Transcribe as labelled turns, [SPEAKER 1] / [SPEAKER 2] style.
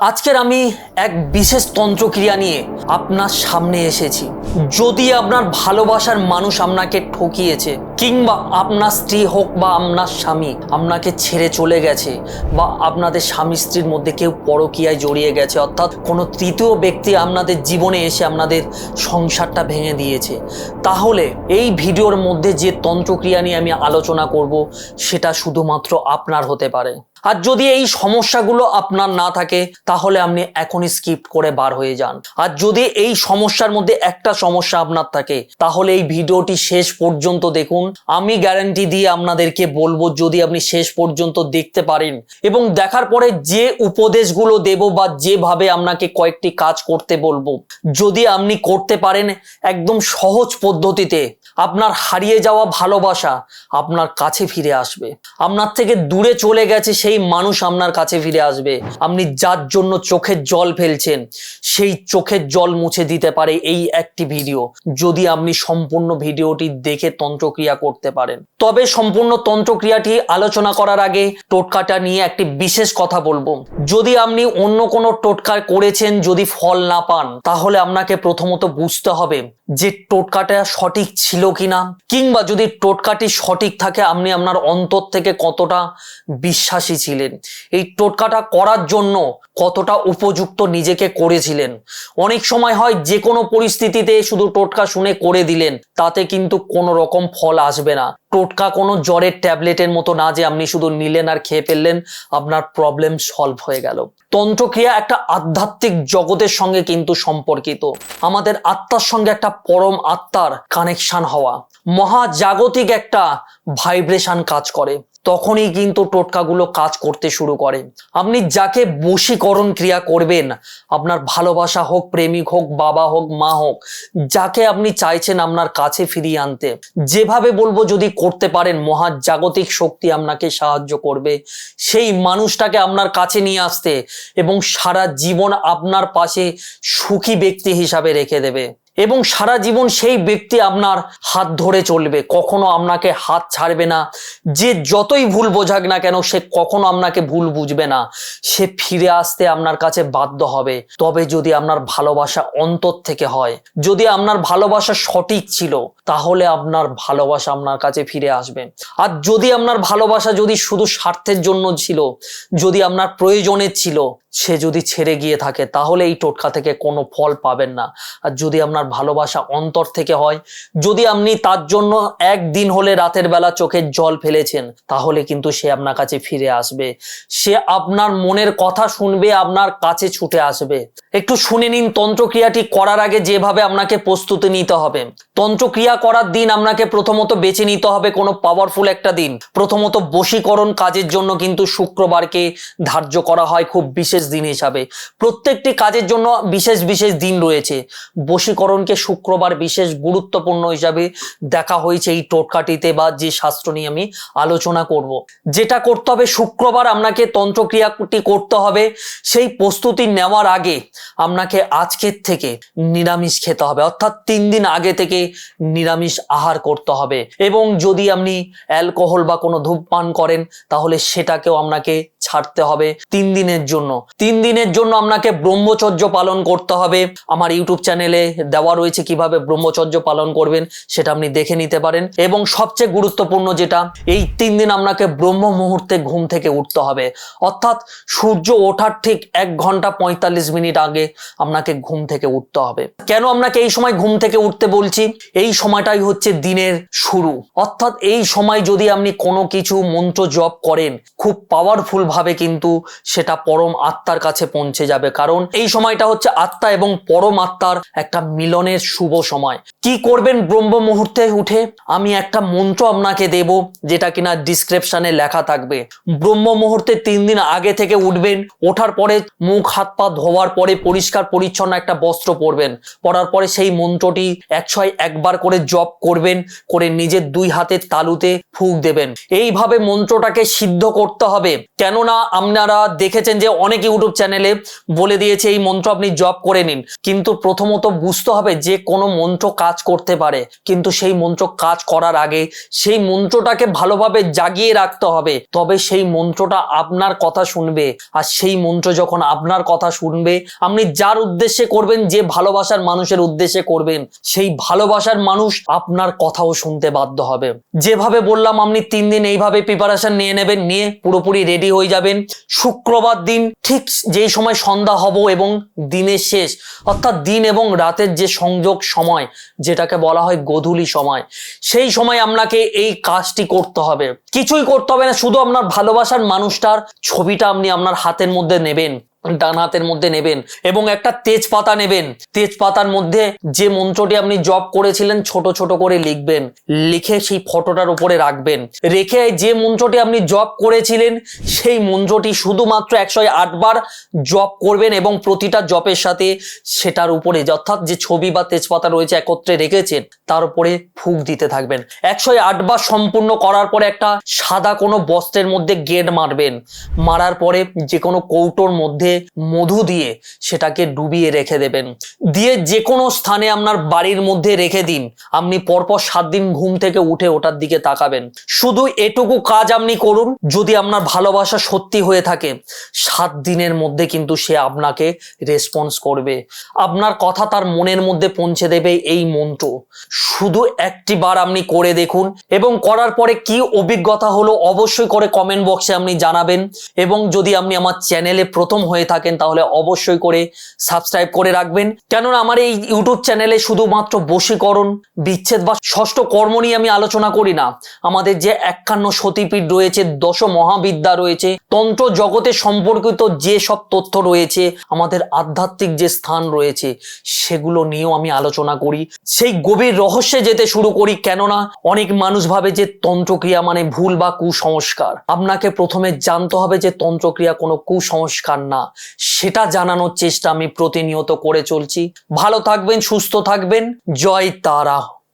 [SPEAKER 1] আজকের আমি এক বিশেষ তন্ত্রক্রিয়া নিয়ে আপনার সামনে এসেছি। যদি আপনার ভালোবাসার মানুষ আপনাকে ঠকিয়েছে, কিংবা আপনার স্ত্রী হোক বা আপনার স্বামী আপনাকে ছেড়ে চলে গেছে, বা আপনাদের স্বামী স্ত্রীর মধ্যে কেউ পরকীয়ায় জড়িয়ে গেছে, অর্থাৎ কোনো তৃতীয় ব্যক্তি আপনাদের জীবনে এসে আপনাদের সংসারটা ভেঙে দিয়েছে, তাহলে এই ভিডিওর মধ্যে যে তন্ত্রক্রিয়া নিয়ে আমি আলোচনা করব সেটা শুধুমাত্র আপনার হতে পারে। আর যদি এই সমস্যাগুলো আপনার না থাকে তাহলে আপনি এখনই স্কিপ করে বার হয়ে যান। আর যদি এই সমস্যার মধ্যে একটা সমস্যা আপনার থাকে তাহলে এই ভিডিওটি শেষ পর্যন্ত দেখুন। আমি গ্যারান্টি দিয়ে আপনাদেরকে বলবো, যদি আপনি শেষ পর্যন্ত দেখতে পারেন এবং দেখার পরে যে উপদেশগুলো দেব বা যেভাবে আপনাকে কয়েকটি কাজ করতে বলবো, যদি আপনি করতে পারেন, একদম সহজ পদ্ধতিতে আপনার হারিয়ে যাওয়া ভালোবাসা আপনার কাছে ফিরে আসবে। আপনার থেকে দূরে চলে গেছে সেই মানুষ আপনার কাছে ফিরে আসবে। আপনি যার জন্য চোখের জল ফেলছেন সেই চোখের জল মুছে দিতে পারে এই একটি ভিডিও, যদি আপনি সম্পূর্ণ ভিডিওটি দেখে তন্ত্রক্রিয়া করতে পারেন। তবে সম্পূর্ণ তন্ত্রক্রিয়াটি আলোচনা করার আগে টোটকাটা নিয়ে একটি বিশেষ কথা বলবো। যদি আপনি অন্য কোনো টোটকা করেছেন, যদি ফল না পান, তাহলে আপনাকে প্রথমত বুঝতে হবে যে টোটকাটা সঠিক ছিল কিনা, কিংবা যদি টোটকাটি সঠিক থাকে আপনি আপনার অন্তর থেকে কতটা বিশ্বাসী ছিলেন, এই টোটকাটা করার জন্য কতটা উপযুক্ত নিজেকে করেছিলেন। অনেক সময় হয় যে কোনো পরিস্থিতিতে শুধু টোটকা শুনে করে দিলেন, তাতে কিন্তু কোনো রকম ফল আসবে না। টোটকা কোনো জ্বরের ট্যাবলেটের মতো না যে আপনি শুধু নিলেন আর খেয়ে ফেললেন, আপনার প্রবলেম সলভ হয়ে গেল। তন্ত্রক্রিয়া একটা আধ্যাত্মিক জগতের সঙ্গে কিন্তু সম্পর্কিত। আমাদের আত্মার সঙ্গে একটা পরম আত্মার কানেকশন হওয়া, মহাজাগতিক একটা ভাইব্রেশন কাজ করে, তখনই কিন্তু টোটকাগুলো কাজ করতে শুরু করে। আপনি যাকে বশীকরণ ক্রিয়া করবেন, আপনার ভালোবাসা হোক, প্রেমিক হোক, বাবা হোক, মা হোক, যাকে আপনি চাইছেন আপনার কাছে ফিরিয়ে আনতে, যেভাবে বলবো যদি করতে পারেন, মহাজাগতিক শক্তি আপনাকে সাহায্য করবে সেই মানুষটাকে আপনার কাছে নিয়ে আসতে এবং সারা জীবন আপনার পাশে সুখী ব্যক্তি হিসাবে রেখে দেবে। এবং সারা জীবন সেই ব্যক্তি আপনার হাত ধরে চলবে, কখনো আপনাকে হাত ছাড়বে না। যে যতই ভুল বোঝাক না কেন, সে কখনো আপনাকে ভুল বুঝবে না, সে ফিরে আসতে আপনার কাছে বাধ্য হবে। তবে যদি আপনার ভালোবাসা অন্তর থেকে হয়, যদি আপনার ভালোবাসা সঠিক ছিল, তাহলে আপনার ভালোবাসা আপনার কাছে ফিরে আসবে। আর যদি আপনার ভালোবাসা যদি শুধু স্বার্থের জন্য ছিল, যদি আপনার প্রয়োজনের ছিল, সে যদি ছেড়ে গিয়ে থাকে, তাহলে এই টোটকা থেকে কোনো ফল পাবেন না। আর যদি আপনার ভালোবাসা অন্তর থেকে হয়, যদি আপনি তার জন্য একদিন হলে রাতের বেলা চোখের জল ফেলেছেন, তাহলে কিন্তু সে আপনার কাছে ফিরে আসবে। সে আপনার মনের কথা শুনবে, আপনার কাছে ছুটে আসবে। একটু শুনে নিন তন্ত্রক্রিয়াটি করার আগে যেভাবে আপনাকে প্রস্তুতি নিতে হবে। তন্ত্রক্রিয়া করার দিন আপনাকে প্রথমত বেছে নিতে হবে কোনো পাওয়ারফুল একটা দিন। প্রথমত বশীকরণ কাজের জন্য কিন্তু শুক্রবারকে ধার্য করা হয় খুব বিশেষ দিন হিসাবে। প্রত্যেকটি কাজের জন্য বিশেষ বিশেষ দিন রয়েছে, বশীকরণকে শুক্রবার বিশেষ গুরুত্বপূর্ণ হিসাবে দেখা হয়েছে এই টোটকাটিতে, বা যে শাস্ত্র নিয়ে আমি আলোচনা করব। যেটা করতে হবে, শুক্রবার আপনাকে তন্ত্রক্রিয়াটি করতে হবে। সেই প্রস্তুতি নেওয়ার আগে আপনাকে আজকের থেকে নিরামিষ খেতে হবে, অর্থাৎ 3 দিন আগে থেকে নিরামিষ আহার করতে হবে। এবং যদি আপনি অ্যালকোহল বা কোনো ধূমপান করেন, তাহলে সেটাকেও আপনাকে ছাড়তে হবে 3 দিনের জন্য। 3 দিনের জন্য আপনাকে ব্রহ্মচর্য পালন করতে হবে। আমার ইউটিউব চ্যানেলে দেওয়া রয়েছে কিভাবে ব্রহ্মচর্য পালন করবেন, সেটা আপনি দেখে নিতে পারেন। এবং সবচেয়ে গুরুত্বপূর্ণ যেটা, এই 3 দিন আপনাকে ব্রহ্ম মুহূর্তে ঘুম থেকে উঠতে হবে, অর্থাৎ সূর্য ওঠার ঠিক 1 ঘন্টা 45 মিনিট আগে আপনাকে ঘুম থেকে উঠতে হবে। কেন আপনাকে এই সময় ঘুম থেকে উঠতে বলছি? এই সময়টাই হচ্ছে দিনের শুরু, অর্থাৎ এই সময় যদি আপনি কোনো কিছু মন্ত্র জপ করেন, খুব পাওয়ারফুল ভাবে কিন্তু সেটা পরম আত্মার কাছে পৌঁছে যাবে। কারণ এই সময়টা হচ্ছে আত্মা এবং পরম আত্মার একটা মিলনের শুভ সময়। কি করবেন ব্রহ্ম মুহূর্তে উঠে? আমি একটা মন্ত্র আপনাকে দেব, যেটা কিনা ডিসক্রিপশনে লেখা থাকবে। ব্রহ্ম মুহূর্তে 3 দিন আগে থেকে উঠবেন, ওঠার পরে মুখ হাত পা ধোয়ার পরে পরিষ্কার পরিচ্ছন্ন একটা বস্ত্র পরবেন, পরার পরে সেই মন্ত্রটি 101 বার করে জপ করবেন, করে নিজের 2 হাতের তালুতে ফুঁক দেবেন। এইভাবে মন্ত্রটাকে সিদ্ধ করতে হবে। কেননা আপনারা দেখেছেন যে অনেক ইউটিউব চ্যানেলে বলে দিয়েছে এই মন্ত্র আপনি জপ করে নিন, কিন্তু প্রথমত বুঝতে হবে যে কোনো মন্ত্র কাজ কাজ করতে পারে, কিন্তু সেই মন্ত্র কাজ করার আগে সেই মন্ত্রটাকে ভালোভাবে জাগিয়ে রাখতে হবে, তবে সেই মন্ত্রটা আপনার কথা শুনবে। আর সেই মন্ত্র যখন আপনার কথা শুনবে, আপনি যার উদ্দেশ্যে করবেন, যে ভালোবাসার মানুষের উদ্দেশ্যে করবেন, সেই ভালোবাসার মানুষ আপনার কথাও শুনতে বাধ্য হবে। যেভাবে বললাম আপনি 3 দিন এইভাবে প্রিপারেশন নিয়ে নেবেন, নিয়ে পুরোপুরি রেডি হয়ে যাবেন। শুক্রবার দিন ঠিক যেই সময় সন্ধ্যা হব এবং দিনের শেষ, অর্থাৎ দিন এবং রাতের যে সংযোগ সময়, যেটাকে বলা হয় গোধূলি সময়, সেই সময় আপনাকে এই কাজটি করতে হবে। কিছুই করতে হবে না, শুধু আপনার ভালোবাসার মানুষটার ছবিটা আপনি আপনার হাতের মধ্যে নেবেন, ডান হাতের মধ্যে নেবেন, এবং একটা তেজপাতা নেবেন। তেজপাতার মধ্যে যে মন্ত্রটি আপনি জপ করেছিলেন ছোট ছোট করে লিখবেন, লিখে সেই ফটোটার উপরে রাখবেন। রেখে যে মন্ত্রটি আপনি জপ করেছিলেন সেই মন্ত্রটি শুধুমাত্র 108 বার জপ করবেন, এবং প্রতিটা জপের সাথে সেটার উপরে, অর্থাৎ যে ছবি বা তেজপাতা রয়েছে একত্রে রেখেছেন, তার উপরে ফুঁক দিতে থাকবেন। 108 বার সম্পূর্ণ করার পরে একটা সাদা কোনো বস্ত্রের মধ্যে গেট মারবেন। মারার পরে যে কোনো কৌটোর মধ্যে মধু দিয়ে সেটাকে ডুবিয়ে রেখে দেবেন। দিয়ে যে কোনো স্থানে আপনার বাড়ির মধ্যে রেখে দিন। আপনি পরপর 7 দিন ঘুম থেকে উঠে ওটার দিকে তাকাবেন। শুধু এটুকু কাজ আপনি করুন। যদি আপনার ভালোবাসা সত্যি হয়ে থাকে, 7 দিনের মধ্যে কিন্তু সে আপনাকে রেসপন্স করবে। আপনার কথা তার মনের মধ্যে পৌঁছে দেবে এই মন্ত্র। শুধু একটি বার আপনি করে দেখুন, এবং করার পরে কি অভিজ্ঞতা হলো অবশ্যই করে কমেন্ট বক্সে আপনি জানাবেন। এবং যদি আপনি আমার চ্যানেলে প্রথম হয়ে থাকেন তাহলে অবশ্যই করে সাবস্ক্রাইব করে রাখবেন, কেননা আমার এই ইউটিউব চ্যানেলে শুধুমাত্র বশীকরণ, বিচ্ছেদ বা ষষ্ঠ কর্ম নিয়ে আমি আলোচনা করি না। আমাদের যে 51 সতীপীঠ রয়েছে, 10 মহাবিদ্যা রয়েছে, তন্ত্র জগতে সম্পর্কিত যে সব তথ্য রয়েছে, আমাদের আধ্যাত্মিক যে স্থান রয়েছে, সেগুলো নিয়েও আমি আলোচনা করি। সেই গভীর রহস্যে যেতে শুরু করি, কেননা অনেক মানুষ ভাবে যে তন্ত্রক্রিয়া মানে ভুল বা কুসংস্কার। আপনাকে প্রথমে জানতে হবে যে তন্ত্রক্রিয়া কোনো কুসংস্কার না, সেটা জানানোর চেষ্টা আমি প্রতিনিয়ত করে চলছি। ভালো থাকবেন, সুস্থ থাকবেন। জয় তারা।